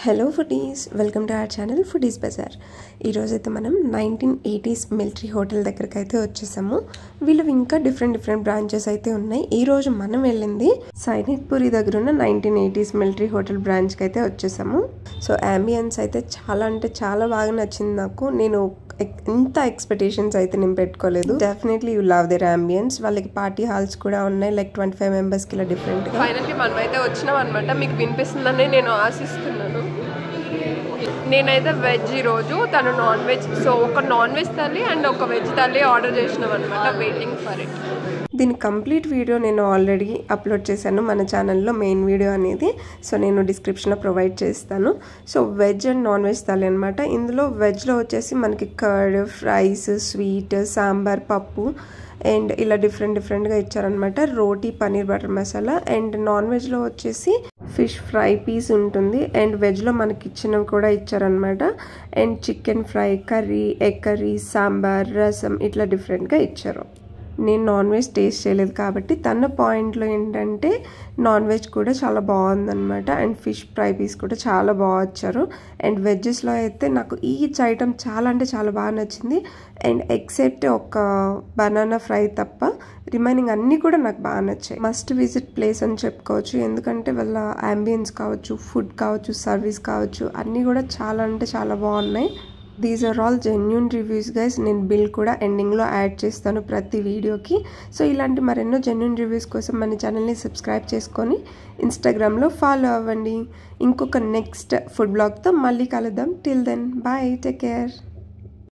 Hello foodies, welcome to our channel foodies bazaar. ఈరోజైతే మనం 1980s military hotel దగ్గరికి అయితే వచ్చేసాము. వీళ్ళవి ఇంకా డిఫరెంట్ బ్రాంచెస్ అయితే ఉన్నాయి. ఈరోజు మనం వెళ్ళింది సైనిక్పురి దగ్గర ఉన్న 1980s మిలిటరీ హోటల్ బ్రాంచ్కి అయితే వచ్చేసాము. సో అంబియన్స్ అయితే చాలా అంటే చాలా బాగా నచ్చింది నాకు. నేను ఇంత ఎక్స్పెక్టేషన్స్ అయితే నేను పెట్టుకోలేదు. Definitely you love their ambience. వాళ్ళకి పార్టీ హాల్స్ కూడా ఉన్నాయి, లైక్ 25 మెంబర్స్కి ఇలా డిఫరెంట్. ఫైనల్లీ మనం అయితే వచ్చినాం అనమాట. మీకు వినిపిస్తుందని నేను ఆశిస్తున్నాను. నేనైతే వెజ్ ఈరోజు, తను నాన్ వెజ్. సో ఒక నాన్ వెజ్ థాలీ అండ్ ఒక వెజ్ థాలీ ఆర్డర్ చేసినాం అనమాట. Waiting for it. దీని కంప్లీట్ వీడియో నేను ఆల్రెడీ అప్లోడ్ చేశాను మన ఛానల్లో, మెయిన్ వీడియో అనేది. సో నేను డిస్క్రిప్షన్లో ప్రొవైడ్ చేస్తాను. So veg and non veg thali అనమాట. ఇందులో వెజ్లో వచ్చేసి మనకి కర్డ్, ఫ్రైస్, స్వీట్, సాంబార్, పప్పు అండ్ ఇలా డిఫరెంట్గా ఇచ్చారనమాట. రోటీ, paneer butter masala. And non వెజ్లో వచ్చేసి ఫిష్ ఫ్రై పీస్ ఉంటుంది. అండ్ వెజ్లో మనకి ఇచ్చినవి కూడా ఇచ్చారనమాట. And chicken fry, curry, egg curry, sambar, రసం ఇట్లా డిఫరెంట్గా ఇచ్చారు. నేను నాన్ వెజ్ టేస్ట్ చేయలేదు కాబట్టి తన పాయింట్లో ఏంటంటే నాన్ వెజ్ కూడా చాలా బాగుందన్నమాట. అండ్ ఫిష్ ఫ్రై పీస్ కూడా చాలా బాగా వచ్చారు. అండ్ వెజ్జెస్లో అయితే నాకు ఈచ్ ఐటమ్ చాలా అంటే చాలా బాగా నచ్చింది. అండ్ ఎక్సెప్ట్ ఒక బనానా ఫ్రై తప్ప రిమైనింగ్ అన్నీ కూడా నాకు బాగా నచ్చాయి. మస్ట్ విజిట్ ప్లేస్ అని చెప్పుకోవచ్చు. ఎందుకంటే వాళ్ళ అంబియన్స్ కావచ్చు, ఫుడ్ కావచ్చు, సర్వీస్ కావచ్చు, అన్నీ కూడా చాలా అంటే చాలా బాగున్నాయి. These are all genuine reviews guys. నేను బిల్ కూడా ఎండింగ్లో యాడ్ చేస్తాను ప్రతి వీడియోకి. సో ఇలాంటి మరెన్నో జెన్యూన్ రివ్యూస్ కోసం మన ఛానల్ని సబ్స్క్రైబ్ చేసుకొని ఇన్స్టాగ్రామ్లో ఫాలో అవ్వండి. ఇంకొక నెక్స్ట్ ఫుడ్ బ్లాగ్తో మళ్ళీ కలుద్దాం. Till then bye, take care.